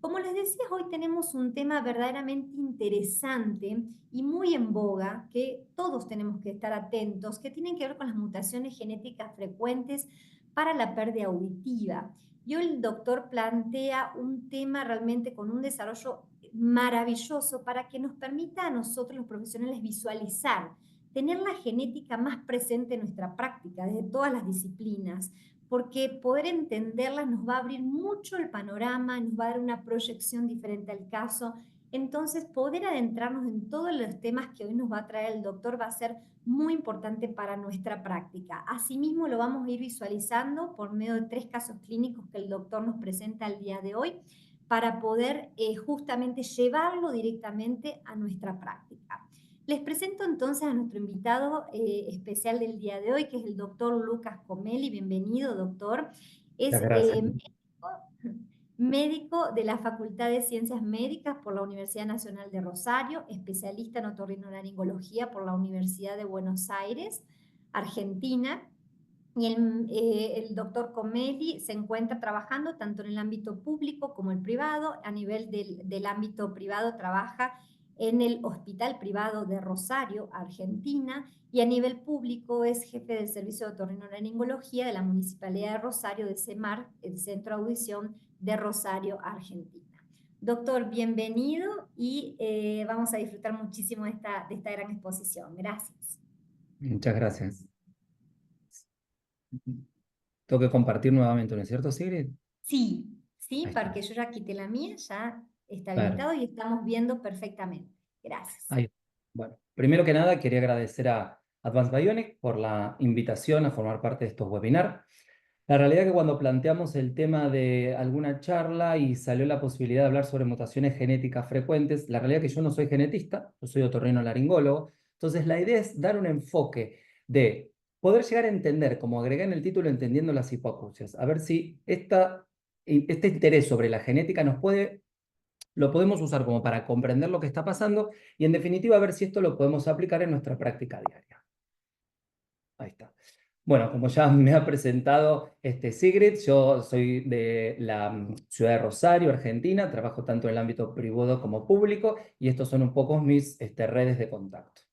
Como les decía, hoy tenemos un tema verdaderamente interesante y muy en boga, que todos tenemos que estar atentos, que tienen que ver con las mutaciones genéticas frecuentes para la pérdida auditiva. Y hoy el doctor plantea un tema realmente con un desarrollo maravilloso para que nos permita a nosotros los profesionales visualizar, tener la genética más presente en nuestra práctica, desde todas las disciplinas, porque poder entenderlas nos va a abrir mucho el panorama, nos va a dar una proyección diferente al caso. Entonces, poder adentrarnos en todos los temas que hoy nos va a traer el doctor va a ser muy importante para nuestra práctica. Asimismo, lo vamos a ir visualizando por medio de 3 casos clínicos que el doctor nos presenta el día de hoy para poder justamente llevarlo directamente a nuestra práctica. Les presento entonces a nuestro invitado especial del día de hoy, que es el doctor Lucas Comelli. Bienvenido, doctor. Muchas Es gracias. médico de la Facultad de Ciencias Médicas por la Universidad Nacional de Rosario, especialista en otorrinolaringología por la Universidad de Buenos Aires, Argentina. Y el doctor Comelli se encuentra trabajando tanto en el ámbito público como el privado. A nivel del ámbito privado trabaja en el Hospital Privado de Rosario, Argentina, y a nivel público es jefe del Servicio de Otorrinolaringología de la Municipalidad de Rosario, de CEMAR, el Centro de Audición de Rosario, Argentina. Doctor, bienvenido y vamos a disfrutar muchísimo de esta gran exposición. Gracias. Muchas gracias. Tengo que compartir nuevamente, ¿no es cierto, Sigrid? Sí, sí, Ahí está. porque yo ya quité la mía, ya está habilitado Perfecto. y estamos viendo perfectamente. Gracias. Ahí. Bueno, primero que nada, quería agradecer a Advanced Bionic por la invitación a formar parte de estos webinars. La realidad es que cuando planteamos el tema de alguna charla y salió la posibilidad de hablar sobre mutaciones genéticas frecuentes, la realidad es que yo no soy genetista, yo soy otorrinolaringólogo. Entonces, la idea es dar un enfoque de poder llegar a entender, como agregué en el título, entendiendo las hipoacusias, a ver si este interés sobre la genética lo podemos usar como para comprender lo que está pasando y, en definitiva, a ver si esto lo podemos aplicar en nuestra práctica diaria. Ahí está. Bueno, como ya me ha presentado Sigrid, yo soy de la ciudad de Rosario, Argentina, trabajo tanto en el ámbito privado como público y estos son un poco mis redes de contacto.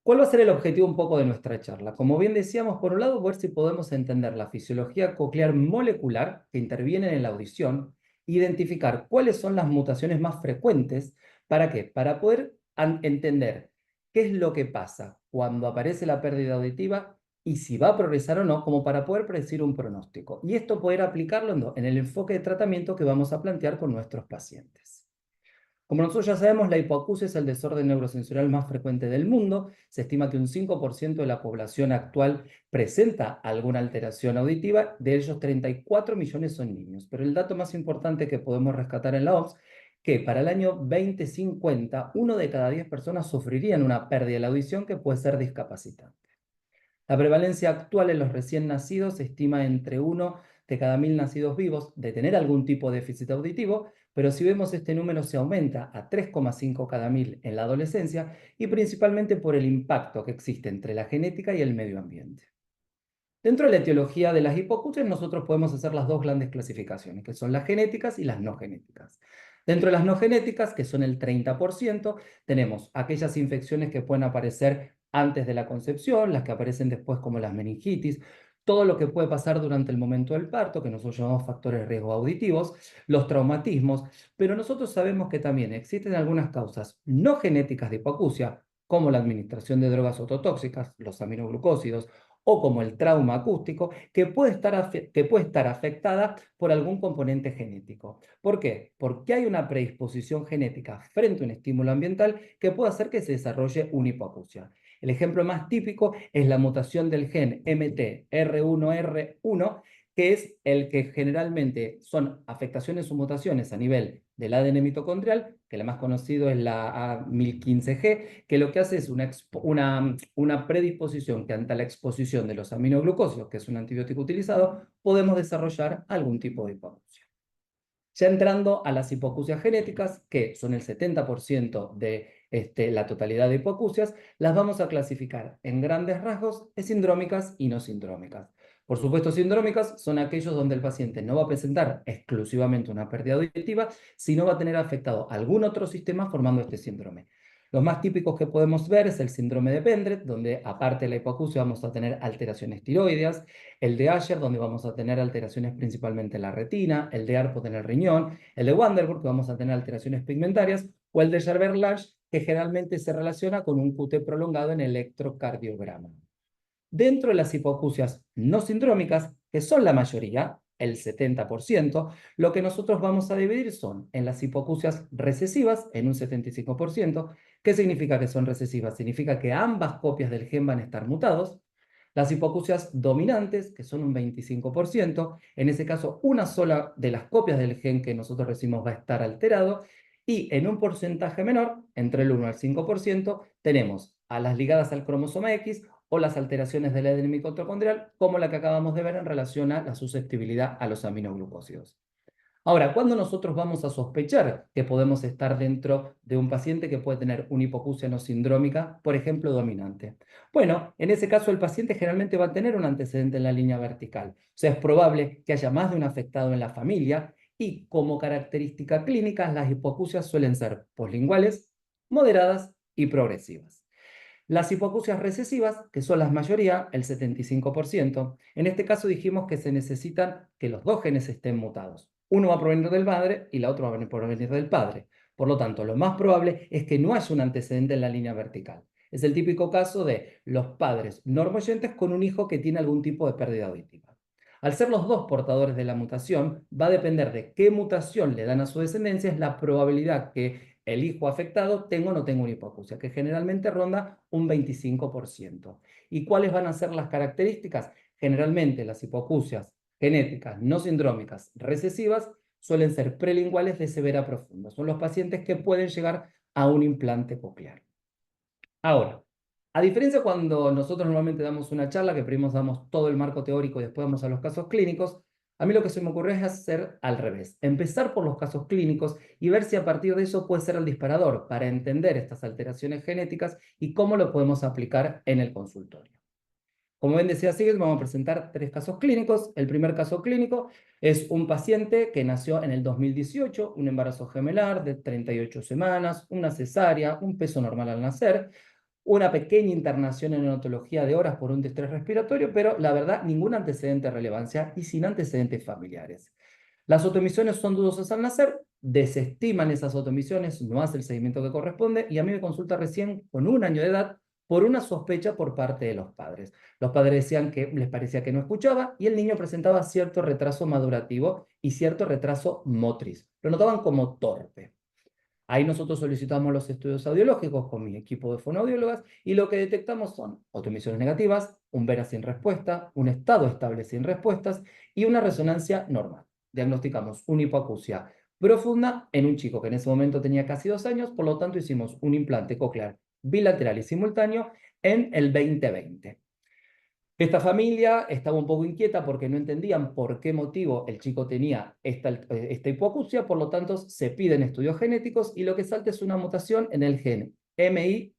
¿Cuál va a ser el objetivo un poco de nuestra charla? Como bien decíamos, por un lado, ver si podemos entender la fisiología coclear molecular que interviene en la audición, identificar cuáles son las mutaciones más frecuentes. ¿Para qué? Para poder entender qué es lo que pasa cuando aparece la pérdida auditiva y si va a progresar o no, como para poder predecir un pronóstico. Y esto poder aplicarlo en el enfoque de tratamiento que vamos a plantear con nuestros pacientes. Como nosotros ya sabemos, la hipoacusia es el desorden neurosensorial más frecuente del mundo. Se estima que un 5% de la población actual presenta alguna alteración auditiva, de ellos 34 millones son niños. Pero el dato más importante que podemos rescatar en la OMS, que para el año 2050, 1 de cada 10 personas sufrirían una pérdida de la audición que puede ser discapacitante. La prevalencia actual en los recién nacidos se estima entre 1 de cada 1000 nacidos vivos de tener algún tipo de déficit auditivo, pero si vemos este número se aumenta a 3,5 cada 1000 en la adolescencia y principalmente por el impacto que existe entre la genética y el medio ambiente. Dentro de la etiología de las hipoacusias nosotros podemos hacer las dos grandes clasificaciones, que son las genéticas y las no genéticas. Dentro de las no genéticas, que son el 30%, tenemos aquellas infecciones que pueden aparecer antes de la concepción, las que aparecen después como las meningitis, todo lo que puede pasar durante el momento del parto, que nosotros llamamos factores de riesgo auditivos, los traumatismos, pero nosotros sabemos que también existen algunas causas no genéticas de hipoacusia, como la administración de drogas ototóxicas, los aminoglucósidos, o como el trauma acústico, que puede estar afectada por algún componente genético. ¿Por qué? Porque hay una predisposición genética frente a un estímulo ambiental que puede hacer que se desarrolle una hipoacusia. El ejemplo más típico es la mutación del gen MTR1R1, que es el que generalmente son afectaciones o mutaciones a nivel del ADN mitocondrial, que la más conocida es la A1015G, que lo que hace es una predisposición que ante la exposición de los aminoglucósidos, que es un antibiótico utilizado, podemos desarrollar algún tipo de hipoacusia. Ya entrando a las hipoacusias genéticas, que son el 70% de la totalidad de hipoacusias, las vamos a clasificar en grandes rasgos en sindrómicas y no sindrómicas. Por supuesto, sindrómicas son aquellos donde el paciente no va a presentar exclusivamente una pérdida auditiva, sino va a tener afectado algún otro sistema formando este síndrome. Los más típicos que podemos ver es el síndrome de Pendret, donde aparte de la hipoacusia vamos a tener alteraciones tiroideas, el de Usher, donde vamos a tener alteraciones principalmente en la retina, el de Arpot en el riñón, el de Wanderburg, que vamos a tener alteraciones pigmentarias, o el de Gerber-Lange, que generalmente se relaciona con un QT prolongado en electrocardiograma. Dentro de las hipoacusias no sindrómicas, que son la mayoría, el 70%, lo que nosotros vamos a dividir son en las hipoacusias recesivas, en un 75%. ¿Qué significa que son recesivas? Significa que ambas copias del gen van a estar mutados. Las hipoacusias dominantes, que son un 25%, en ese caso una sola de las copias del gen que nosotros recibimos va a estar alterado. Y en un porcentaje menor, entre el 1 al 5%, tenemos a las ligadas al cromosoma X o las alteraciones del ADN mitocondrial, como la que acabamos de ver en relación a la susceptibilidad a los aminoglucósidos. Ahora, ¿cuándo nosotros vamos a sospechar que podemos estar dentro de un paciente que puede tener una hipoacusia no sindrómica, por ejemplo, dominante? Bueno, en ese caso el paciente generalmente va a tener un antecedente en la línea vertical. O sea, es probable que haya más de un afectado en la familia y como característica clínica, las hipoacusias suelen ser poslinguales, moderadas y progresivas. Las hipoacusias recesivas, que son la mayoría, el 75%, en este caso dijimos que se necesitan que los dos genes estén mutados. Uno va a provenir del madre y la otra va a provenir del padre. Por lo tanto, lo más probable es que no haya un antecedente en la línea vertical. Es el típico caso de los padres normoyentes con un hijo que tiene algún tipo de pérdida auditiva. Al ser los dos portadores de la mutación, va a depender de qué mutación le dan a su descendencia, es la probabilidad que el hijo afectado tenga o no tenga una hipoacusia, que generalmente ronda un 25%. ¿Y cuáles van a ser las características? Generalmente las hipoacusias genéticas no sindrómicas recesivas suelen ser prelinguales de severa profunda. Son los pacientes que pueden llegar a un implante coclear. Ahora, a diferencia cuando nosotros normalmente damos una charla, que primero damos todo el marco teórico y después vamos a los casos clínicos, a mí lo que se me ocurrió es hacer al revés. Empezar por los casos clínicos y ver si a partir de eso puede ser el disparador para entender estas alteraciones genéticas y cómo lo podemos aplicar en el consultorio. Como bien decía Sigrid, vamos a presentar 3 casos clínicos. El primer caso clínico es un paciente que nació en el 2018, un embarazo gemelar de 38 semanas, una cesárea, un peso normal al nacer, una pequeña internación en neonatología de horas por un distrés respiratorio, pero la verdad, ningún antecedente de relevancia y sin antecedentes familiares. Las autoemisiones son dudosas al nacer, desestiman esas autoemisiones, no hace el seguimiento que corresponde y a mí me consulta recién con 1 año de edad por una sospecha por parte de los padres. Los padres decían que les parecía que no escuchaba y el niño presentaba cierto retraso madurativo y cierto retraso motriz. Lo notaban como torpe. Ahí nosotros solicitamos los estudios audiológicos con mi equipo de fonoaudiólogas y lo que detectamos son autoemisiones negativas, un vera sin respuesta, un estado estable sin respuestas y una resonancia normal. Diagnosticamos una hipoacusia profunda en un chico que en ese momento tenía casi 2 años, por lo tanto hicimos un implante coclear bilateral y simultáneo en el 2020. Esta familia estaba un poco inquieta porque no entendían por qué motivo el chico tenía esta hipoacusia, por lo tanto se piden estudios genéticos y lo que salta es una mutación en el gen MI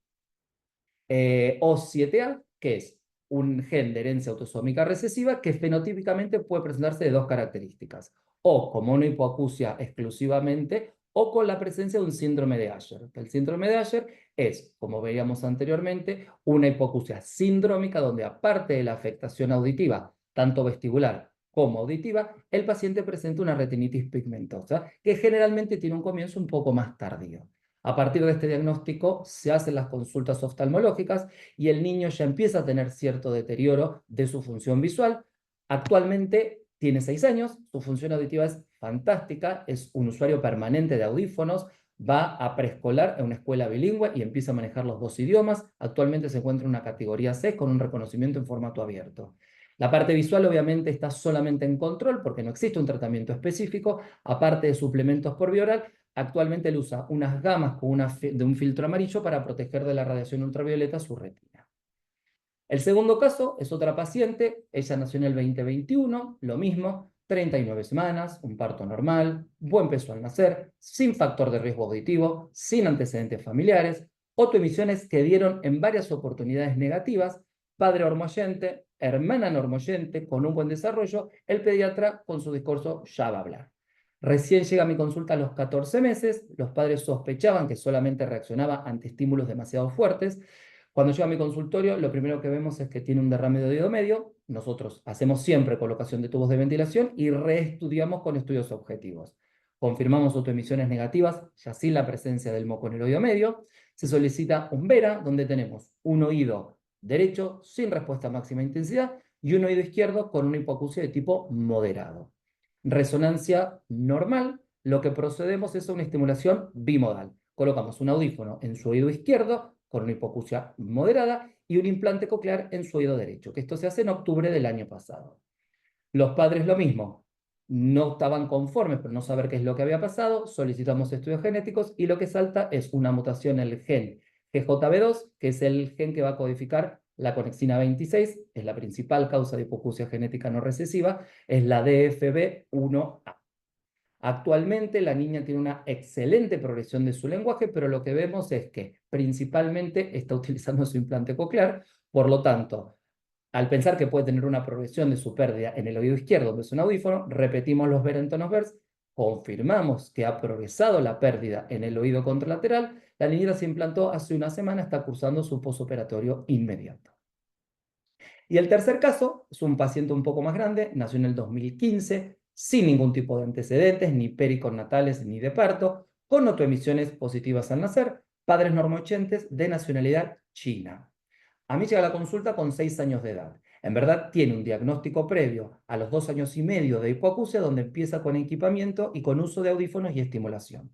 O7A, que es un gen de herencia autosómica recesiva que fenotípicamente puede presentarse de 2 características, o como una hipoacusia exclusivamente, o con la presencia de un síndrome de Usher. El síndrome de Usher es, como veíamos anteriormente, una hipoacusia sindrómica donde aparte de la afectación auditiva, tanto vestibular como auditiva, el paciente presenta una retinitis pigmentosa que generalmente tiene un comienzo un poco más tardío. A partir de este diagnóstico se hacen las consultas oftalmológicas y el niño ya empieza a tener cierto deterioro de su función visual. Actualmente tiene 6 años, su función auditiva es fantástica, es un usuario permanente de audífonos, va a preescolar en una escuela bilingüe y empieza a manejar los 2 idiomas. Actualmente se encuentra en una categoría C con un reconocimiento en formato abierto. La parte visual obviamente está solamente en control porque no existe un tratamiento específico, aparte de suplementos por vía oral. Actualmente él usa unas gamas con de un filtro amarillo para proteger de la radiación ultravioleta su retina. El segundo caso es otra paciente, ella nació en el 2021, lo mismo, 39 semanas, un parto normal, buen peso al nacer, sin factor de riesgo auditivo, sin antecedentes familiares, autoemisiones que dieron en varias oportunidades negativas, padre hormoyente, hermana normoyente, con un buen desarrollo, el pediatra con su discurso ya va a hablar. Recién llega a mi consulta a los 14 meses, los padres sospechaban que solamente reaccionaba ante estímulos demasiado fuertes. Cuando llega a mi consultorio, lo primero que vemos es que tiene un derrame de oído medio. Nosotros hacemos siempre colocación de tubos de ventilación y reestudiamos con estudios objetivos. Confirmamos autoemisiones negativas, ya sin la presencia del moco en el oído medio. Se solicita un VERA, donde tenemos un oído derecho sin respuesta a máxima intensidad y un oído izquierdo con una hipoacusia de tipo moderado. Resonancia normal, lo que procedemos es a una estimulación bimodal. Colocamos un audífono en su oído izquierdo con una hipoacusia moderada y un implante coclear en su oído derecho, que esto se hace en octubre del año pasado. Los padres lo mismo, no estaban conformes por no saber qué es lo que había pasado, solicitamos estudios genéticos y lo que salta es una mutación en el gen GJB2, que es el gen que va a codificar la conexina 26, es la principal causa de hipoacusia genética no recesiva, es la DFB1A. Actualmente la niña tiene una excelente progresión de su lenguaje, pero lo que vemos es que principalmente está utilizando su implante coclear, por lo tanto, al pensar que puede tener una progresión de su pérdida en el oído izquierdo, donde es un audífono, repetimos los ver en tonos vers, confirmamos que ha progresado la pérdida en el oído contralateral, la niñera se implantó hace una semana, está cursando su posoperatorio inmediato. Y el tercer caso es un paciente un poco más grande, nació en el 2015, sin ningún tipo de antecedentes, ni periconnatales ni de parto, con autoemisiones positivas al nacer, padres normochentes de nacionalidad china. A mí llega a la consulta con 6 años de edad. En verdad tiene un diagnóstico previo a los 2 años y medio de hipoacusia, donde empieza con equipamiento y con uso de audífonos y estimulación.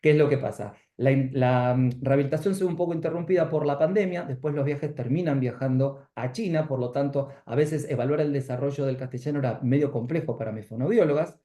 ¿Qué es lo que pasa? La rehabilitación se ve un poco interrumpida por la pandemia, después los viajes terminan viajando a China, por lo tanto, a veces evaluar el desarrollo del castellano era medio complejo para mis fonoaudiólogas.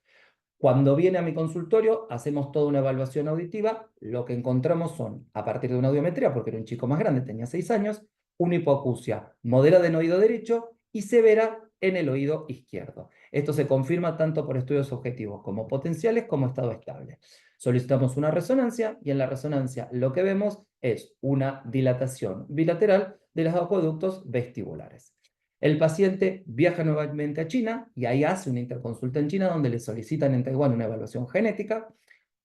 Cuando viene a mi consultorio, hacemos toda una evaluación auditiva. Lo que encontramos son, a partir de una audiometría, porque era un chico más grande, tenía 6 años, una hipoacusia moderada en oído derecho y severa en el oído izquierdo. Esto se confirma tanto por estudios objetivos como potenciales como estado estable. Solicitamos una resonancia y en la resonancia lo que vemos es una dilatación bilateral de los acueductos vestibulares. El paciente viaja nuevamente a China y ahí hace una interconsulta en China donde le solicitan en Taiwán una evaluación genética,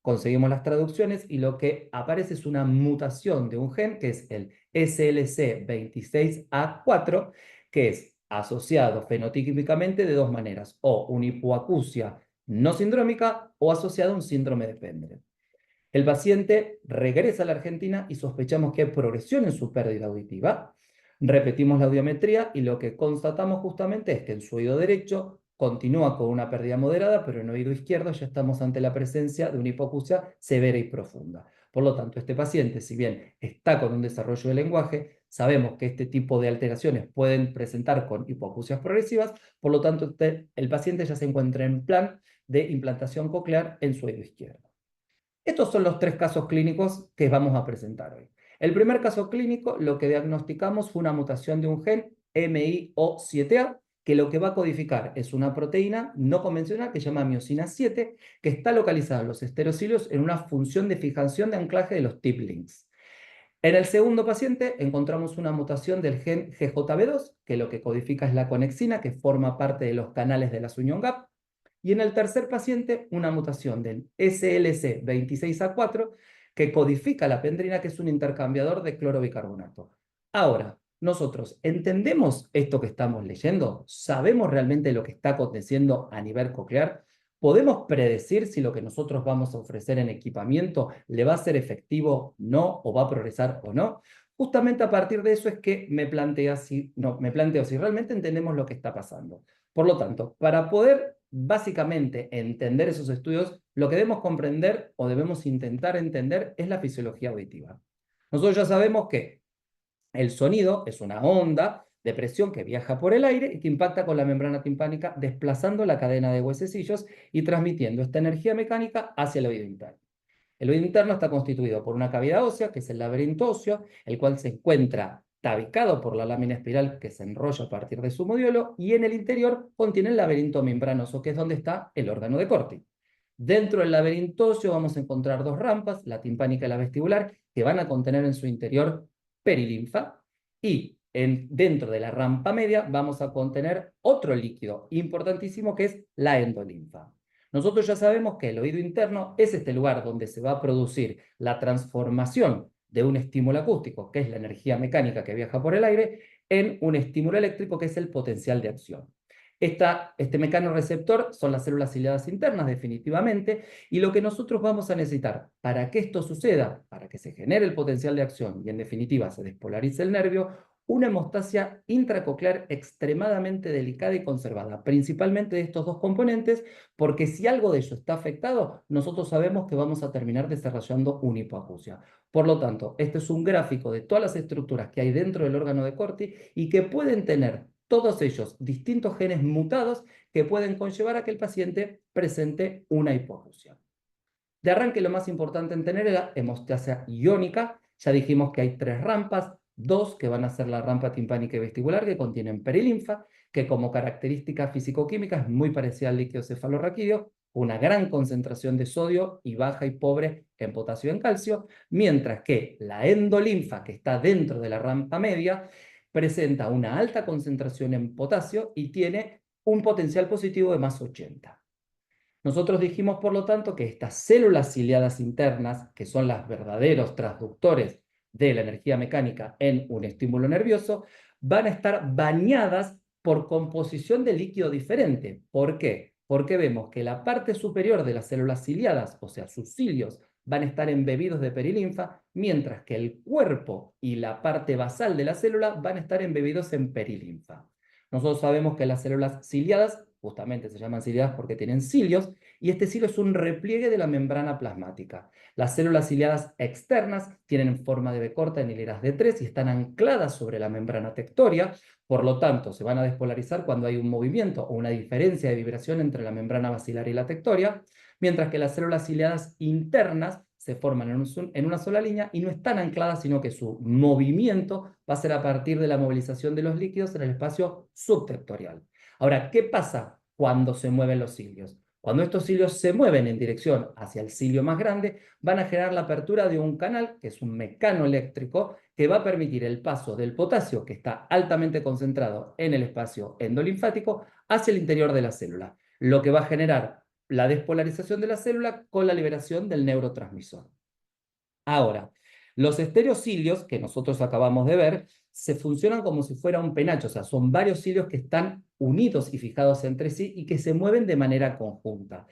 conseguimos las traducciones y lo que aparece es una mutación de un gen que es el SLC26A4, que es asociado fenotípicamente de dos maneras, o una hipoacusia no sindrómica o asociado a un síndrome de Pendle. El paciente regresa a la Argentina y sospechamos que hay progresión en su pérdida auditiva. Repetimos la audiometría y lo que constatamos justamente es que en su oído derecho continúa con una pérdida moderada, pero en oído izquierdo ya estamos ante la presencia de una hipoacusia severa y profunda. Por lo tanto, este paciente, si bien está con un desarrollo del lenguaje, sabemos que este tipo de alteraciones pueden presentar con hipoacusias progresivas, por lo tanto, el paciente ya se encuentra en plan de implantación coclear en su oído izquierdo. Estos son los 3 casos clínicos que vamos a presentar hoy. El primer caso clínico, lo que diagnosticamos fue una mutación de un gen MIO7A, que lo que va a codificar es una proteína no convencional que se llama miosina 7, que está localizada en los esterocilios en una función de fijación de anclaje de los tip links. En el segundo paciente encontramos una mutación del gen GJB2, que lo que codifica es la conexina, que forma parte de los canales de la union gap. Y en el tercer paciente, una mutación del SLC26A4, que codifica la pendrina, que es un intercambiador de clorobicarbonato. Ahora, nosotros entendemos esto que estamos leyendo, sabemos realmente lo que está aconteciendo a nivel coclear, podemos predecir si lo que nosotros vamos a ofrecer en equipamiento le va a ser efectivo, no, o va a progresar o no. Justamente a partir de eso es que me planteo si realmente entendemos lo que está pasando. Por lo tanto, para poder básicamente entender esos estudios, lo que debemos comprender o debemos intentar entender es la fisiología auditiva. Nosotros ya sabemos que el sonido es una onda de presión que viaja por el aire y que impacta con la membrana timpánica, desplazando la cadena de huesecillos y transmitiendo esta energía mecánica hacia el oído interno. El oído interno está constituido por una cavidad ósea, que es el laberinto óseo, el cual se encuentra tabicado por la lámina espiral que se enrolla a partir de su modiolo, y en el interior contiene el laberinto membranoso, que es donde está el órgano de Corti. Dentro del laberinto óseo vamos a encontrar 2 rampas, la timpánica y la vestibular, que van a contener en su interior perilinfa, y dentro de la rampa media vamos a contener otro líquido importantísimo que es la endolinfa. Nosotros ya sabemos que el oído interno es este lugar donde se va a producir la transformación de un estímulo acústico, que es la energía mecánica que viaja por el aire, en un estímulo eléctrico, que es el potencial de acción. Este mecanorreceptor son las células ciliadas internas, definitivamente, y lo que nosotros vamos a necesitar para que esto suceda, para que se genere el potencial de acción y en definitiva se despolarice el nervio, una hemostasia intracoclear extremadamente delicada y conservada, principalmente de estos dos componentes, porque si algo de ello está afectado, nosotros sabemos que vamos a terminar desarrollando una hipoacusia. Por lo tanto, este es un gráfico de todas las estructuras que hay dentro del órgano de Corti y que pueden tener todos ellos distintos genes mutados que pueden conllevar a que el paciente presente una hipoacusia. De arranque, lo más importante en tener es la hemostasia iónica. Ya dijimos que hay 3 rampas, 2 que van a ser la rampa timpánica y vestibular, que contienen perilinfa, que como característica físico-química es muy parecida al líquido cefalorraquídeo, una gran concentración de sodio y baja y pobre en potasio y en calcio, mientras que la endolinfa, que está dentro de la rampa media, presenta una alta concentración en potasio y tiene un potencial positivo de más 80. Nosotros dijimos, por lo tanto, que estas células ciliadas internas, que son los verdaderos transductores de la energía mecánica en un estímulo nervioso, van a estar bañadas por composición de líquido diferente. ¿Por qué? Porque vemos que la parte superior de las células ciliadas, o sea, sus cilios, van a estar embebidos de perilinfa, mientras que el cuerpo y la parte basal de la célula van a estar embebidos en perilinfa. Nosotros sabemos que las células ciliadas, justamente se llaman ciliadas porque tienen cilios, y este cilio es un repliegue de la membrana plasmática. Las células ciliadas externas tienen forma de B corta en hileras de 3 y están ancladas sobre la membrana tectoria, por lo tanto se van a despolarizar cuando hay un movimiento o una diferencia de vibración entre la membrana basilar y la tectoria, mientras que las células ciliadas internas se forman en una sola línea y no están ancladas, sino que su movimiento va a ser a partir de la movilización de los líquidos en el espacio subtectorial. Ahora, ¿qué pasa cuando se mueven los cilios? Cuando estos cilios se mueven en dirección hacia el cilio más grande, van a generar la apertura de un canal, que es un mecano eléctrico, que va a permitir el paso del potasio, que está altamente concentrado en el espacio endolinfático, hacia el interior de la célula, lo que va a generar la despolarización de la célula con la liberación del neurotransmisor. Ahora, los estereocilios que nosotros acabamos de ver se funcionan como si fuera un penacho, o sea, son varios cilios que están unidos y fijados entre sí y que se mueven de manera conjunta.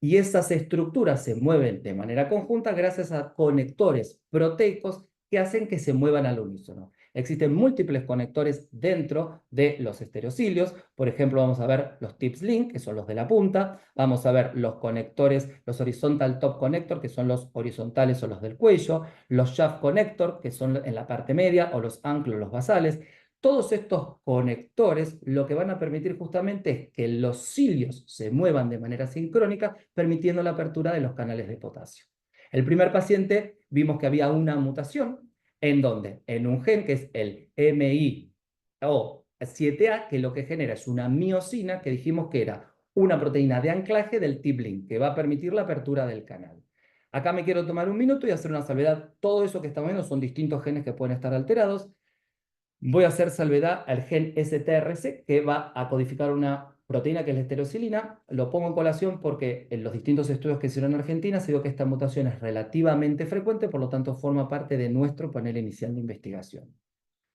Y esas estructuras se mueven de manera conjunta gracias a conectores proteicos que hacen que se muevan al unísono. Existen múltiples conectores dentro de los estereocilios. Por ejemplo, vamos a ver los tips link, que son los de la punta. Vamos a ver los conectores, los horizontal top connector, que son los horizontales o los del cuello. Los shaft connector, que son en la parte media, o los anclos, los basales. Todos estos conectores lo que van a permitir justamente es que los cilios se muevan de manera sincrónica, permitiendo la apertura de los canales de potasio. El primer paciente vimos que había una mutación, ¿en dónde? En un gen que es el MIO7A, que lo que genera es una miosina, que dijimos que era una proteína de anclaje del tiplin, que va a permitir la apertura del canal. Acá me quiero tomar un minuto y hacer una salvedad. Todo eso que estamos viendo son distintos genes que pueden estar alterados. Voy a hacer salvedad al gen STRC, que va a codificar una proteína que es la esterosilina. Lo pongo en colación porque en los distintos estudios que se hicieron en Argentina se vio que esta mutación es relativamente frecuente, por lo tanto forma parte de nuestro panel inicial de investigación.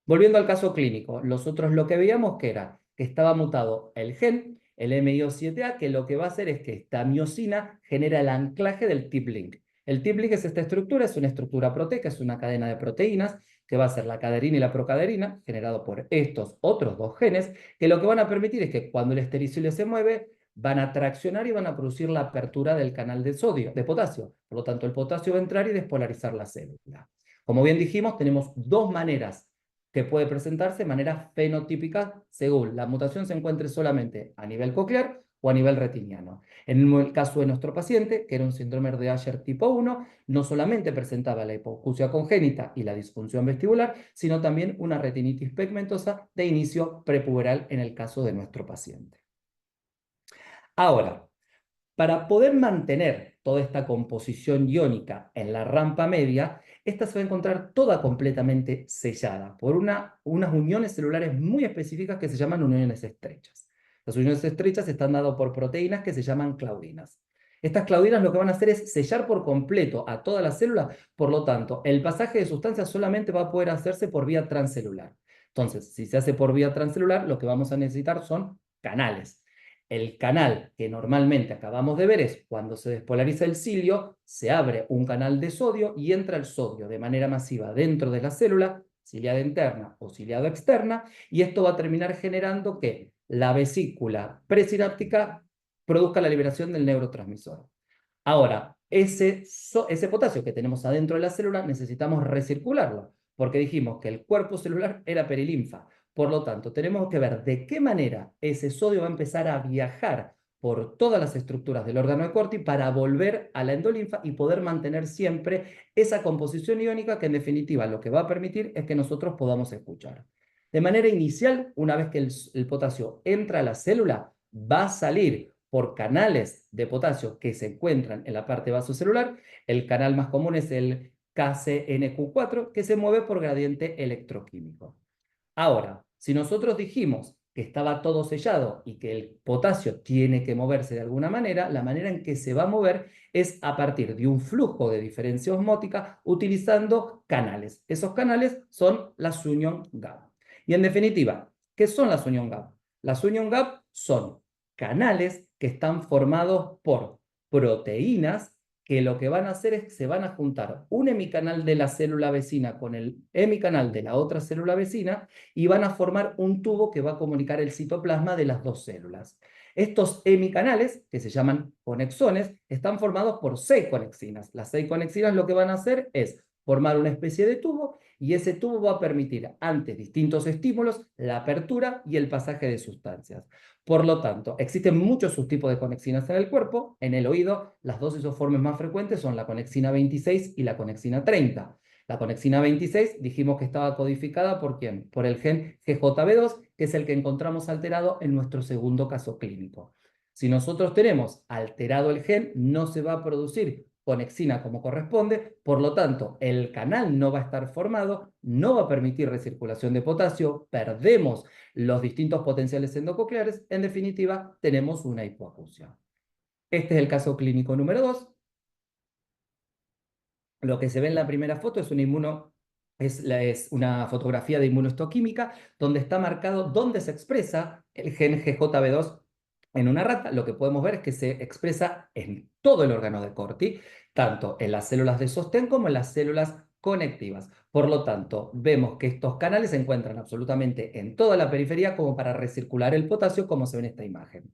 Volviendo al caso clínico, nosotros lo que veíamos que era que estaba mutado el gen, el MIO7A, que lo que va a hacer es que esta miosina genera el anclaje del tip-link. El tip-link es esta estructura, es una estructura proteica, es una cadena de proteínas que va a ser la caderina y la procaderina, generado por estos otros dos genes, que lo que van a permitir es que cuando el estericilio se mueve, van a traccionar y van a producir la apertura del canal de sodio, de potasio. Por lo tanto, el potasio va a entrar y despolarizar la célula. Como bien dijimos, tenemos dos maneras que puede presentarse de manera fenotípica según la mutación se encuentre solamente a nivel coclear o a nivel retiniano. En el caso de nuestro paciente, que era un síndrome de Usher tipo 1, no solamente presentaba la hipoacusia congénita y la disfunción vestibular, sino también una retinitis pigmentosa de inicio prepuberal en el caso de nuestro paciente. Ahora, para poder mantener toda esta composición iónica en la rampa media, esta se va a encontrar toda completamente sellada por unas uniones celulares muy específicas que se llaman uniones estrechas. Las uniones estrechas están dadas por proteínas que se llaman claudinas. Estas claudinas lo que van a hacer es sellar por completo a toda la célula, por lo tanto, el pasaje de sustancias solamente va a poder hacerse por vía transcelular. Entonces, si se hace por vía transcelular, lo que vamos a necesitar son canales. El canal que normalmente acabamos de ver es cuando se despolariza el cilio, se abre un canal de sodio y entra el sodio de manera masiva dentro de la célula, ciliada interna o ciliada externa, y esto va a terminar generando que la vesícula presináptica produzca la liberación del neurotransmisor. Ahora, ese potasio que tenemos adentro de la célula necesitamos recircularlo, porque dijimos que el cuerpo celular era perilinfa. Por lo tanto, tenemos que ver de qué manera ese sodio va a empezar a viajar por todas las estructuras del órgano de Corti para volver a la endolinfa y poder mantener siempre esa composición iónica que en definitiva lo que va a permitir es que nosotros podamos escuchar. De manera inicial, una vez que el potasio entra a la célula, va a salir por canales de potasio que se encuentran en la parte vasocelular. El canal más común es el KCNQ4, que se mueve por gradiente electroquímico. Ahora, si nosotros dijimos que estaba todo sellado y que el potasio tiene que moverse de alguna manera, la manera en que se va a mover es a partir de un flujo de diferencia osmótica utilizando canales. Esos canales son las union gap. Y en definitiva, ¿qué son las union gap? Las union gap son canales que están formados por proteínas que lo que van a hacer es que se van a juntar un hemicanal de la célula vecina con el hemicanal de la otra célula vecina y van a formar un tubo que va a comunicar el citoplasma de las dos células. Estos hemicanales, que se llaman conexones, están formados por 6 conexinas. Las 6 conexinas lo que van a hacer es formar una especie de tubo y ese tubo va a permitir ante distintos estímulos la apertura y el pasaje de sustancias. Por lo tanto, existen muchos subtipos de conexinas en el cuerpo. En el oído, las dos isoformes más frecuentes son la conexina 26 y la conexina 30. La conexina 26 dijimos que estaba codificada ¿por quién? Por el gen GJB2, que es el que encontramos alterado en nuestro segundo caso clínico. Si nosotros tenemos alterado el gen, no se va a producir conexina como corresponde, por lo tanto, el canal no va a estar formado, no va a permitir recirculación de potasio, perdemos los distintos potenciales endococleares, en definitiva, tenemos una hipoacusia. Este es el caso clínico número 2. Lo que se ve en la primera foto es es una fotografía de inmunohistoquímica donde está marcado dónde se expresa el gen GJB2 en una rata. Lo que podemos ver es que se expresa en todo el órgano de Corti, tanto en las células de sostén como en las células conectivas. Por lo tanto, vemos que estos canales se encuentran absolutamente en toda la periferia como para recircular el potasio, como se ve en esta imagen.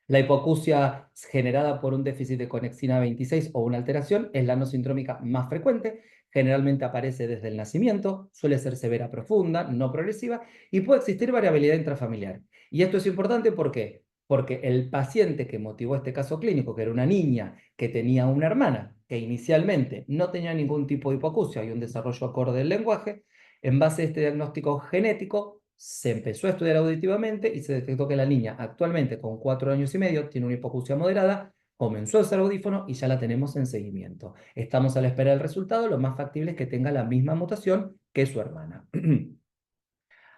La hipoacusia generada por un déficit de conexina 26 o una alteración es la no sindrómica más frecuente. Generalmente aparece desde el nacimiento, suele ser severa profunda, no progresiva y puede existir variabilidad intrafamiliar. Y esto es importante ¿por qué? Porque el paciente que motivó este caso clínico, que era una niña que tenía una hermana que inicialmente no tenía ningún tipo de hipoacusia y un desarrollo acorde del lenguaje, en base a este diagnóstico genético se empezó a estudiar auditivamente y se detectó que la niña actualmente con 4 años y medio tiene una hipoacusia moderada, comenzó a usar audífono y ya la tenemos en seguimiento. Estamos a la espera del resultado, lo más factible es que tenga la misma mutación que su hermana.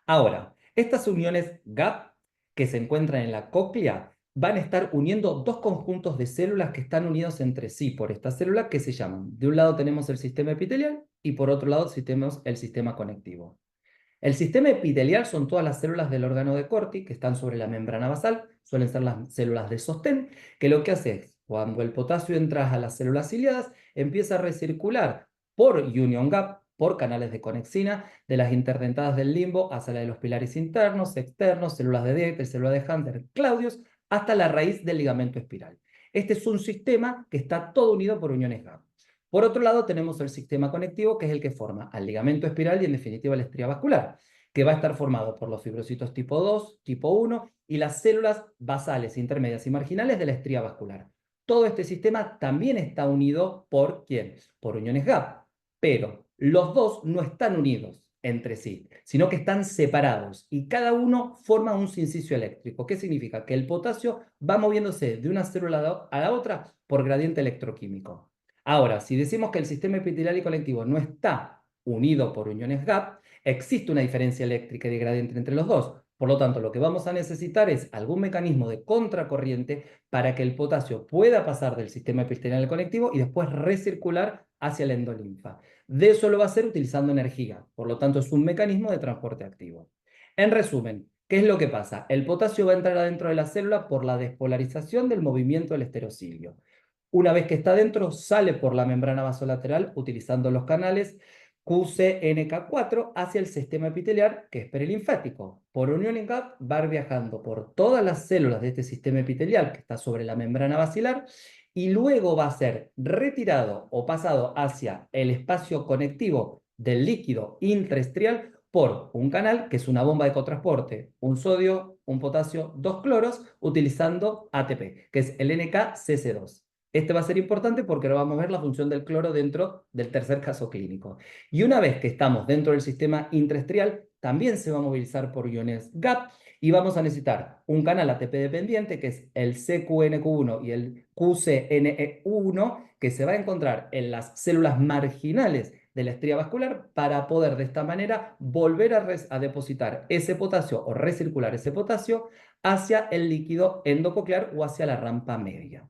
Ahora, estas uniones GAP que se encuentran en la cóclea van a estar uniendo dos conjuntos de células que están unidos entre sí por esta célula que se llaman, de un lado tenemos el sistema epitelial y por otro lado tenemos el sistema conectivo. El sistema epitelial son todas las células del órgano de Corti que están sobre la membrana basal, suelen ser las células de sostén, que lo que hace es, cuando el potasio entra a las células ciliadas, empieza a recircular por union gap, por canales de conexina, de las interdentadas del limbo hacia la de los pilares internos, externos, células de Dieter, células de Hunter, Claudius, hasta la raíz del ligamento espiral. Este es un sistema que está todo unido por uniones gap. Por otro lado, tenemos el sistema conectivo, que es el que forma al ligamento espiral y, en definitiva, la estría vascular, que va a estar formado por los fibrocitos tipo 2, tipo 1 y las células basales, intermedias y marginales de la estría vascular. Todo este sistema también está unido por ¿quién? Por uniones gap, pero los dos no están unidos entre sí, sino que están separados y cada uno forma un sincicio eléctrico. ¿Qué significa? Que el potasio va moviéndose de una célula a la otra por gradiente electroquímico. Ahora, si decimos que el sistema epitelial y conectivo no está unido por uniones gap, existe una diferencia eléctrica y de gradiente entre los dos. Por lo tanto, lo que vamos a necesitar es algún mecanismo de contracorriente para que el potasio pueda pasar del sistema epitelial al conectivo y después recircular hacia la endolinfa. De eso lo va a hacer utilizando energía. Por lo tanto, es un mecanismo de transporte activo. En resumen, ¿qué es lo que pasa? El potasio va a entrar adentro de la célula por la despolarización del movimiento del estereocilio. Una vez que está dentro, sale por la membrana vasolateral utilizando los canales QC-NK4 hacia el sistema epitelial, que es perilinfático. Por unión en gap va a ir viajando por todas las células de este sistema epitelial que está sobre la membrana basilar y luego va a ser retirado o pasado hacia el espacio conectivo del líquido intraestrial por un canal que es una bomba de cotransporte, un sodio, un potasio, dos cloros, utilizando ATP, que es el NKCC2. Este va a ser importante porque ahora vamos a ver la función del cloro dentro del tercer caso clínico. Y una vez que estamos dentro del sistema intraestrial, también se va a movilizar por iones GAP y vamos a necesitar un canal ATP dependiente, que es el CQNQ1 y el QCNE1, que se va a encontrar en las células marginales de la estría vascular para poder de esta manera volver a depositar ese potasio o recircular ese potasio hacia el líquido endococlear o hacia la rampa media.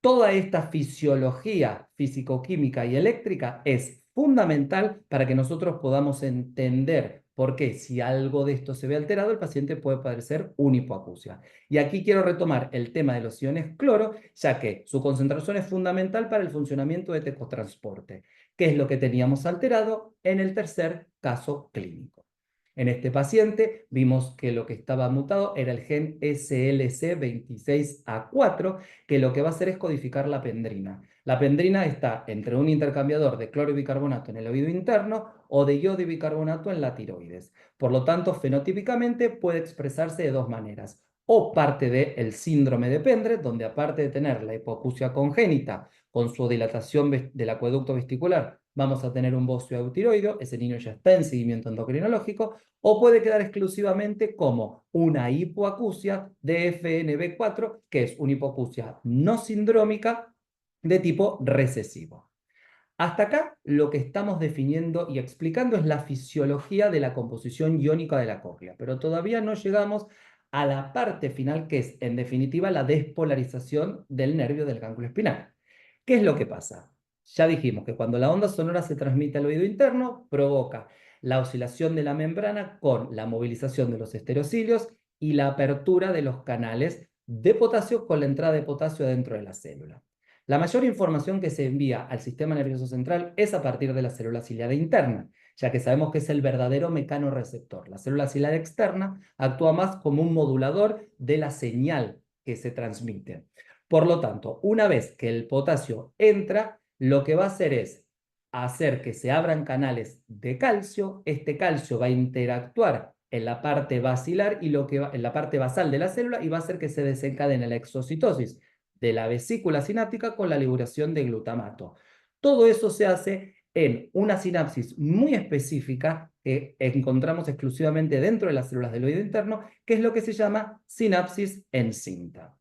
Toda esta fisiología físico-química y eléctrica es fundamental para que nosotros podamos entender por qué si algo de esto se ve alterado, el paciente puede padecer una hipoacusia. Y aquí quiero retomar el tema de los iones cloro, ya que su concentración es fundamental para el funcionamiento de este cotransporte, que es lo que teníamos alterado en el tercer caso clínico. En este paciente vimos que lo que estaba mutado era el gen SLC26A4, que lo que va a hacer es codificar la pendrina. La pendrina está entre un intercambiador de cloro y bicarbonato en el oído interno o de yodo y bicarbonato en la tiroides. Por lo tanto, fenotípicamente puede expresarse de dos maneras. O parte del síndrome de Pendre, donde aparte de tener la hipoacusia congénita con su dilatación del acueducto vestibular, vamos a tener un bocio eutiroideo, ese niño ya está en seguimiento endocrinológico, o puede quedar exclusivamente como una hipoacusia de FNB4, que es una hipoacusia no sindrómica de tipo recesivo. Hasta acá lo que estamos definiendo y explicando es la fisiología de la composición iónica de la córnea, pero todavía no llegamos a la parte final que es, en definitiva, la despolarización del nervio del ganglio espinal. ¿Qué es lo que pasa? Ya dijimos que cuando la onda sonora se transmite al oído interno, provoca la oscilación de la membrana con la movilización de los estereocilios y la apertura de los canales de potasio con la entrada de potasio dentro de la célula. La mayor información que se envía al sistema nervioso central es a partir de la célula ciliada interna, ya que sabemos que es el verdadero mecanoreceptor. La célula ciliada externa actúa más como un modulador de la señal que se transmite. Por lo tanto, una vez que el potasio entra, lo que va a hacer es hacer que se abran canales de calcio. Este calcio va a interactuar en la parte basilar y en la parte basal de la célula y va a hacer que se desencadene la exocitosis de la vesícula sináptica con la liberación de glutamato. Todo eso se hace en una sinapsis muy específica que encontramos exclusivamente dentro de las células del oído interno, que es lo que se llama sinapsis en cinta.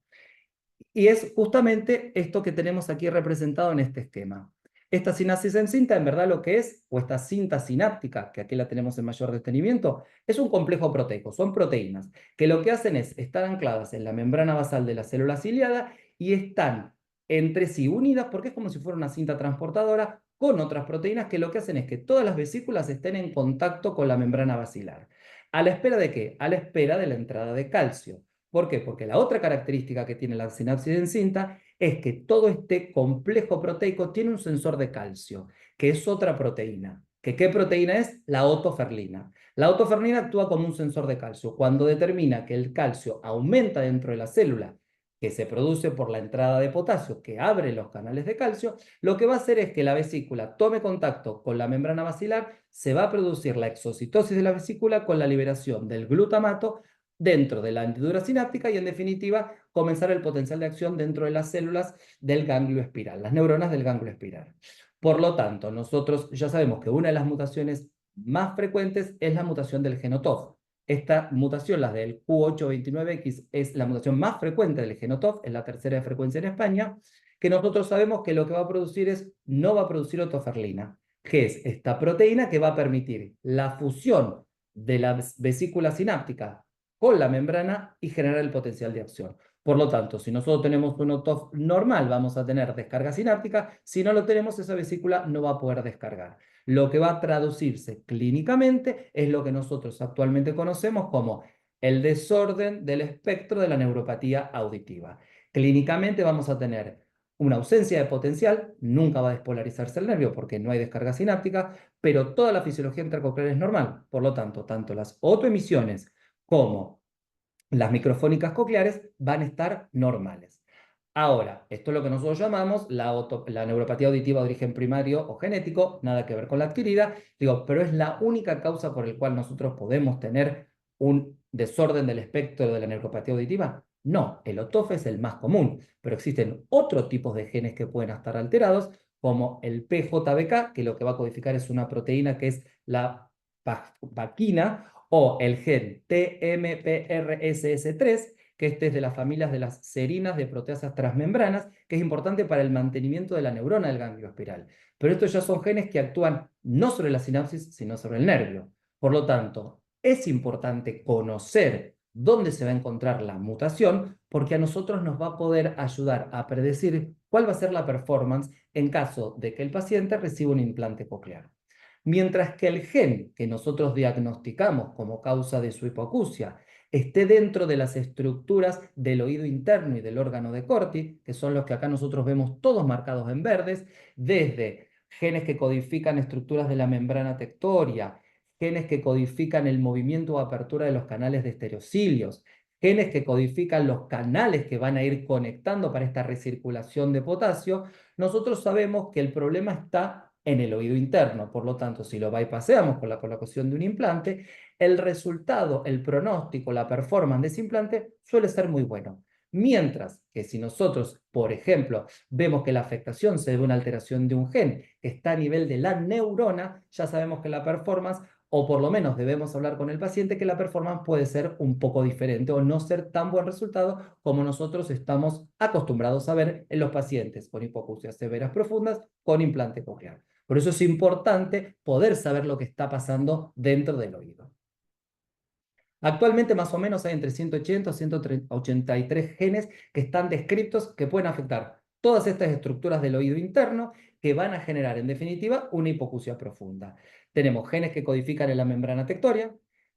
Y es justamente esto que tenemos aquí representado en este esquema. Esta sinapsis en cinta, en verdad lo que es, o esta cinta sináptica, que aquí la tenemos en mayor detenimiento, es un complejo proteico, son proteínas, que lo que hacen es estar ancladas en la membrana basal de la célula ciliada y están entre sí unidas porque es como si fuera una cinta transportadora con otras proteínas que lo que hacen es que todas las vesículas estén en contacto con la membrana basilar. ¿A la espera de qué? A la espera de la entrada de calcio. ¿Por qué? Porque la otra característica que tiene la sinapsis en cinta es que todo este complejo proteico tiene un sensor de calcio, que es otra proteína. ¿Qué proteína es? La otoferlina. La otoferlina actúa como un sensor de calcio. Cuando determina que el calcio aumenta dentro de la célula, que se produce por la entrada de potasio, que abre los canales de calcio, lo que va a hacer es que la vesícula tome contacto con la membrana basilar, se va a producir la exocitosis de la vesícula con la liberación del glutamato dentro de la hendidura sináptica y, en definitiva, comenzar el potencial de acción dentro de las células del ganglio espiral, las neuronas del ganglio espiral. Por lo tanto, nosotros ya sabemos que una de las mutaciones más frecuentes es la mutación del genotop. Esta mutación, la del Q829X, es la mutación más frecuente del genotop, es la tercera de frecuencia en España, que nosotros sabemos que lo que va a producir no va a producir otoferlina, que es esta proteína que va a permitir la fusión de la vesícula sináptica con la membrana y generar el potencial de acción. Por lo tanto, si nosotros tenemos un OTOF normal, vamos a tener descarga sináptica. Si no lo tenemos, esa vesícula no va a poder descargar. Lo que va a traducirse clínicamente es lo que nosotros actualmente conocemos como el desorden del espectro de la neuropatía auditiva. Clínicamente vamos a tener una ausencia de potencial, nunca va a despolarizarse el nervio porque no hay descarga sináptica, pero toda la fisiología intercoclear es normal. Por lo tanto, tanto las otoemisiones como las microfónicas cocleares van a estar normales. Ahora, esto es lo que nosotros llamamos la neuropatía auditiva de origen primario o genético, nada que ver con la adquirida, digo, pero es la única causa por la cual nosotros podemos tener un desorden del espectro de la neuropatía auditiva. No, el OTOF es el más común, pero existen otros tipos de genes que pueden estar alterados, como el PJBK, que lo que va a codificar es una proteína que es la vaquina, o el gen TMPRSS3, que este es de las familias de las serinas de proteasas transmembranas, que es importante para el mantenimiento de la neurona del ganglio espiral. Pero estos ya son genes que actúan no sobre la sinapsis, sino sobre el nervio. Por lo tanto, es importante conocer dónde se va a encontrar la mutación, porque a nosotros nos va a poder ayudar a predecir cuál va a ser la performance en caso de que el paciente reciba un implante coclear. Mientras que el gen que nosotros diagnosticamos como causa de su hipoacusia esté dentro de las estructuras del oído interno y del órgano de Corti, que son los que acá nosotros vemos todos marcados en verdes, desde genes que codifican estructuras de la membrana tectoria, genes que codifican el movimiento o apertura de los canales de estereocilios, genes que codifican los canales que van a ir conectando para esta recirculación de potasio, nosotros sabemos que el problema está en el oído interno. Por lo tanto, si lo bypaseamos con la colocación de un implante, el resultado, el pronóstico, la performance de ese implante suele ser muy bueno. Mientras que si nosotros, por ejemplo, vemos que la afectación se debe a una alteración de un gen que está a nivel de la neurona, ya sabemos que la performance, o por lo menos debemos hablar con el paciente, que la performance puede ser un poco diferente o no ser tan buen resultado como nosotros estamos acostumbrados a ver en los pacientes con hipoacusias severas profundas con implante coclear. Por eso es importante poder saber lo que está pasando dentro del oído. Actualmente más o menos hay entre 180 y 183 genes que están descritos que pueden afectar todas estas estructuras del oído interno que van a generar en definitiva una hipoacusia profunda. Tenemos genes que codifican en la membrana tectoria,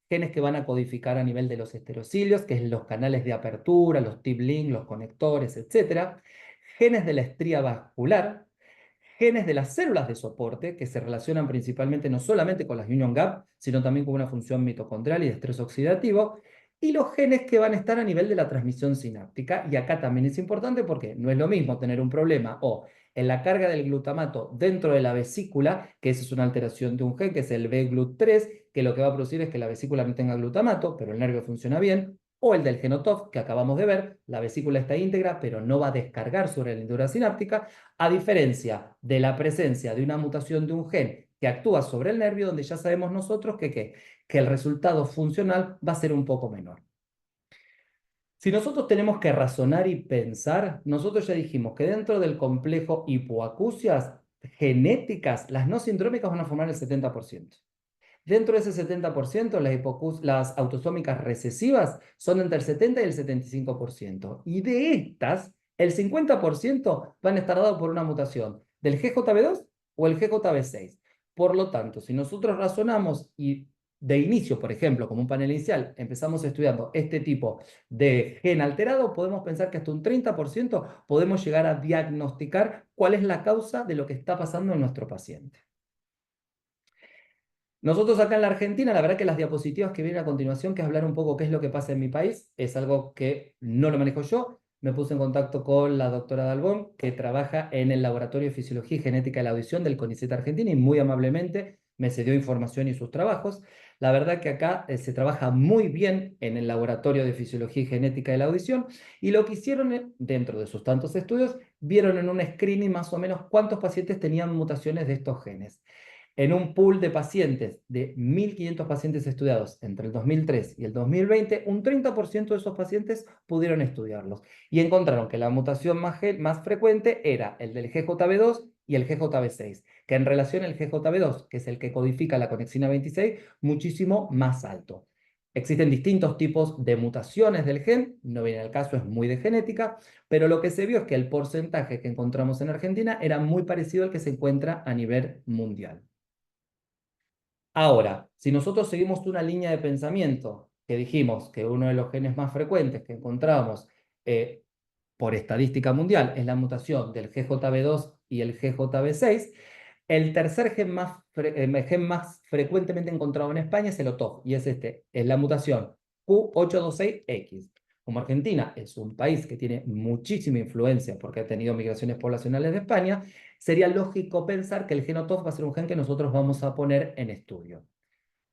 genes que van a codificar a nivel de los estereocilios, que es los canales de apertura, los tip-link, los conectores, etc. Genes de la estría vascular, genes de las células de soporte, que se relacionan principalmente no solamente con las union gap, sino también con una función mitocondrial y de estrés oxidativo, y los genes que van a estar a nivel de la transmisión sináptica. Y acá también es importante porque no es lo mismo tener un problema o en la carga del glutamato dentro de la vesícula, que esa es una alteración de un gen, que es el BGLUT3, que lo que va a producir es que la vesícula no tenga glutamato, pero el nervio funciona bien, o el del genotof, que acabamos de ver, la vesícula está íntegra, pero no va a descargar sobre la hendidura sináptica, a diferencia de la presencia de una mutación de un gen que actúa sobre el nervio, donde ya sabemos nosotros que el resultado funcional va a ser un poco menor. Si nosotros tenemos que razonar y pensar, nosotros ya dijimos que dentro del complejo hipoacusias genéticas, las no sindrómicas van a formar el 70%. Dentro de ese 70%, las autosómicas recesivas son entre el 70 y el 75%. Y de estas, el 50% van a estar dados por una mutación del GJB2 o el GJB6. Por lo tanto, si nosotros razonamos y de inicio, por ejemplo, como un panel inicial, empezamos estudiando este tipo de gen alterado, podemos pensar que hasta un 30% podemos llegar a diagnosticar cuál es la causa de lo que está pasando en nuestro paciente. Nosotros acá en la Argentina, la verdad que las diapositivas que vienen a continuación, que es hablar un poco qué es lo que pasa en mi país, es algo que no lo manejo yo. Me puse en contacto con la doctora Dalbón, que trabaja en el Laboratorio de Fisiología y Genética de la Audición del CONICET Argentina y muy amablemente me cedió información y sus trabajos. La verdad que acá se trabaja muy bien en el Laboratorio de Fisiología y Genética de la Audición y lo que hicieron dentro de sus tantos estudios, vieron en un screening más o menos cuántos pacientes tenían mutaciones de estos genes. En un pool de pacientes, de 1.500 pacientes estudiados entre el 2003 y el 2020, un 30% de esos pacientes pudieron estudiarlos y encontraron que la mutación más frecuente era el del GJB2 y el GJB6, que en relación al GJB2, que es el que codifica la conexina 26, muchísimo más alto. Existen distintos tipos de mutaciones del gen, no viene al caso, es muy de genética, pero lo que se vio es que el porcentaje que encontramos en Argentina era muy parecido al que se encuentra a nivel mundial. Ahora, si nosotros seguimos una línea de pensamiento que dijimos que uno de los genes más frecuentes que encontramos por estadística mundial es la mutación del GJB2 y el GJB6, el tercer gen más frecuentemente encontrado en España es el OTOF, y es la mutación Q826X. Como Argentina es un país que tiene muchísima influencia porque ha tenido migraciones poblacionales de España, sería lógico pensar que el gen OTOF va a ser un gen que nosotros vamos a poner en estudio.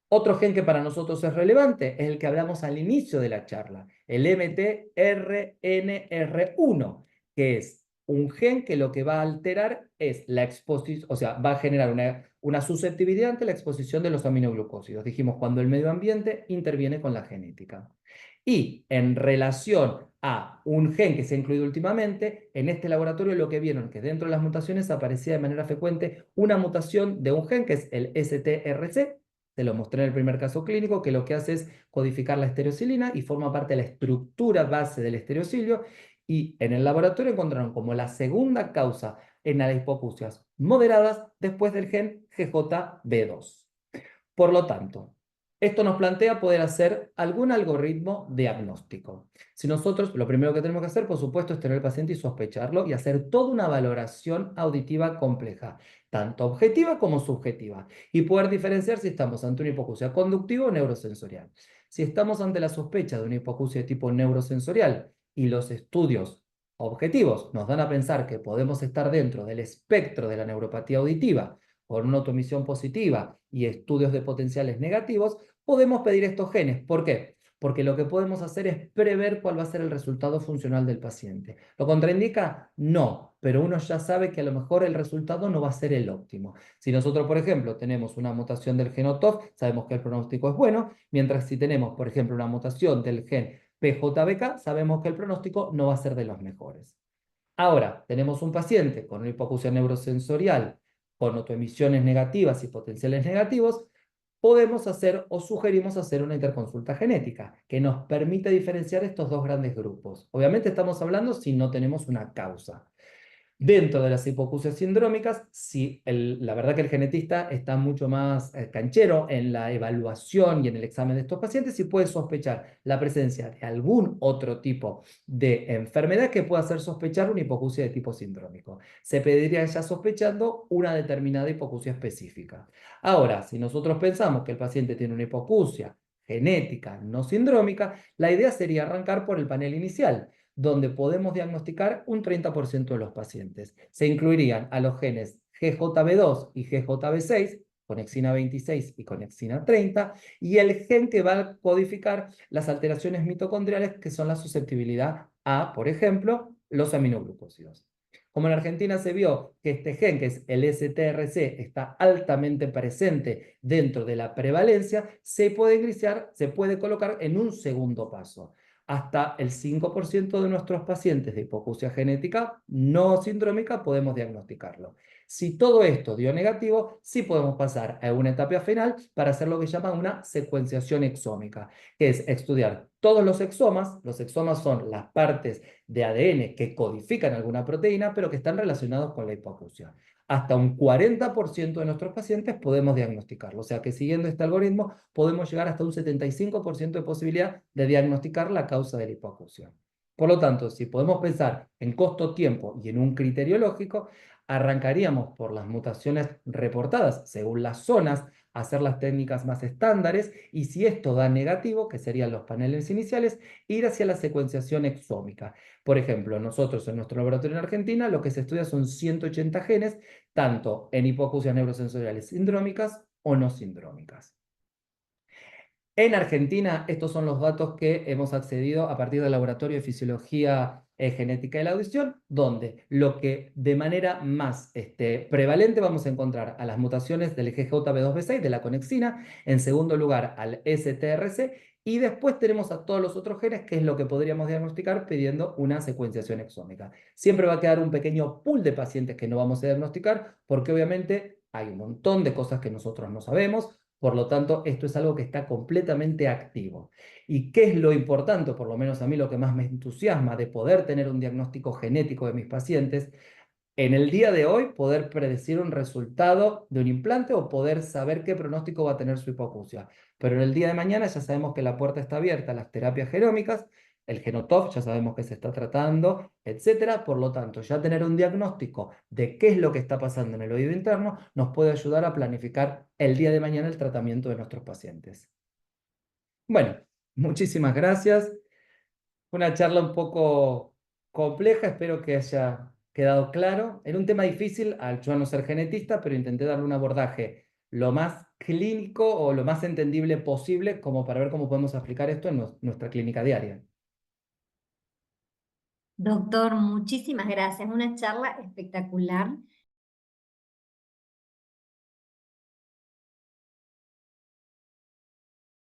Otro gen que para nosotros es relevante es el que hablamos al inicio de la charla, el MTRNR1, que es un gen que lo que va a alterar es la exposición, o sea, va a generar una susceptibilidad ante la exposición de los aminoglucósidos. Dijimos, cuando el medio ambiente interviene con la genética. Y en relación a un gen que se ha incluido últimamente, en este laboratorio lo que vieron es que dentro de las mutaciones aparecía de manera frecuente una mutación de un gen que es el STRC. Te lo mostré en el primer caso clínico, que lo que hace es codificar la estereocilina y forma parte de la estructura base del estereocilio. Y en el laboratorio encontraron como la segunda causa en las hipoacusias moderadas después del gen GJB2. Por lo tanto, esto nos plantea poder hacer algún algoritmo diagnóstico. Si nosotros, lo primero que tenemos que hacer, por supuesto, es tener el paciente y sospecharlo y hacer toda una valoración auditiva compleja, tanto objetiva como subjetiva, y poder diferenciar si estamos ante una hipoacusia conductiva o neurosensorial. Si estamos ante la sospecha de una hipoacusia de tipo neurosensorial y los estudios objetivos nos dan a pensar que podemos estar dentro del espectro de la neuropatía auditiva, con una automisión positiva y estudios de potenciales negativos, podemos pedir estos genes. ¿Por qué? Porque lo que podemos hacer es prever cuál va a ser el resultado funcional del paciente. ¿Lo contraindica? No, pero uno ya sabe que a lo mejor el resultado no va a ser el óptimo. Si nosotros, por ejemplo, tenemos una mutación del gen OTOF, sabemos que el pronóstico es bueno, mientras si tenemos, por ejemplo, una mutación del gen PJBK, sabemos que el pronóstico no va a ser de los mejores. Ahora, tenemos un paciente con una hipoacusia neurosensorial, con autoemisiones negativas y potenciales negativos, podemos hacer o sugerimos hacer una interconsulta genética que nos permite diferenciar estos dos grandes grupos. Obviamente estamos hablando si no tenemos una causa. Dentro de las hipoacusias sindrómicas, sí, la verdad que el genetista está mucho más canchero en la evaluación y en el examen de estos pacientes y puede sospechar la presencia de algún otro tipo de enfermedad que pueda hacer sospechar una hipoacusia de tipo sindrómico. Se pediría ya sospechando una determinada hipoacusia específica. Ahora, si nosotros pensamos que el paciente tiene una hipoacusia genética no sindrómica, la idea sería arrancar por el panel inicial, donde podemos diagnosticar un 30% de los pacientes. Se incluirían a los genes GJB2 y GJB6, conexina 26 y conexina 30, y el gen que va a codificar las alteraciones mitocondriales, que son la susceptibilidad a, por ejemplo, los aminoglucósidos. Como en Argentina se vio que este gen, que es el STRC, está altamente presente dentro de la prevalencia, se puede colocar en un segundo paso. Hasta el 5% de nuestros pacientes de hipoacusia genética no sindrómica podemos diagnosticarlo. Si todo esto dio negativo, sí podemos pasar a una etapa final para hacer lo que llama una secuenciación exómica, que es estudiar todos los exomas. Los exomas son las partes de ADN que codifican alguna proteína, pero que están relacionados con la hipoacusia. Hasta un 40% de nuestros pacientes podemos diagnosticarlo. O sea que siguiendo este algoritmo podemos llegar hasta un 75% de posibilidad de diagnosticar la causa de la hipoacusia. Por lo tanto, si podemos pensar en costo-tiempo y en un criterio lógico, arrancaríamos por las mutaciones reportadas según las zonas, hacer las técnicas más estándares y si esto da negativo, que serían los paneles iniciales, ir hacia la secuenciación exómica. Por ejemplo, nosotros en nuestro laboratorio en Argentina lo que se estudia son 180 genes, tanto en hipoacusias neurosensoriales sindrómicas o no sindrómicas. En Argentina, estos son los datos que hemos accedido a partir del Laboratorio de Fisiología Genética de la Audición, donde lo que de manera más prevalente vamos a encontrar a las mutaciones del GJB2B6, de la conexina, en segundo lugar al STRC, y después tenemos a todos los otros genes, que es lo que podríamos diagnosticar pidiendo una secuenciación exómica. Siempre va a quedar un pequeño pool de pacientes que no vamos a diagnosticar, porque obviamente hay un montón de cosas que nosotros no sabemos. Por lo tanto, esto es algo que está completamente activo. ¿Y qué es lo importante? Por lo menos a mí lo que más me entusiasma de poder tener un diagnóstico genético de mis pacientes, en el día de hoy poder predecir un resultado de un implante o poder saber qué pronóstico va a tener su hipoacusia. Pero en el día de mañana ya sabemos que la puerta está abierta a las terapias genómicas, el Genotop ya sabemos que se está tratando, etcétera. Por lo tanto, ya tener un diagnóstico de qué es lo que está pasando en el oído interno nos puede ayudar a planificar el día de mañana el tratamiento de nuestros pacientes. Bueno, muchísimas gracias. Una charla un poco compleja, espero que haya quedado claro. Era un tema difícil al yo no ser genetista, pero intenté darle un abordaje lo más clínico o lo más entendible posible como para ver cómo podemos aplicar esto en nuestra clínica diaria. Doctor, muchísimas gracias. Una charla espectacular.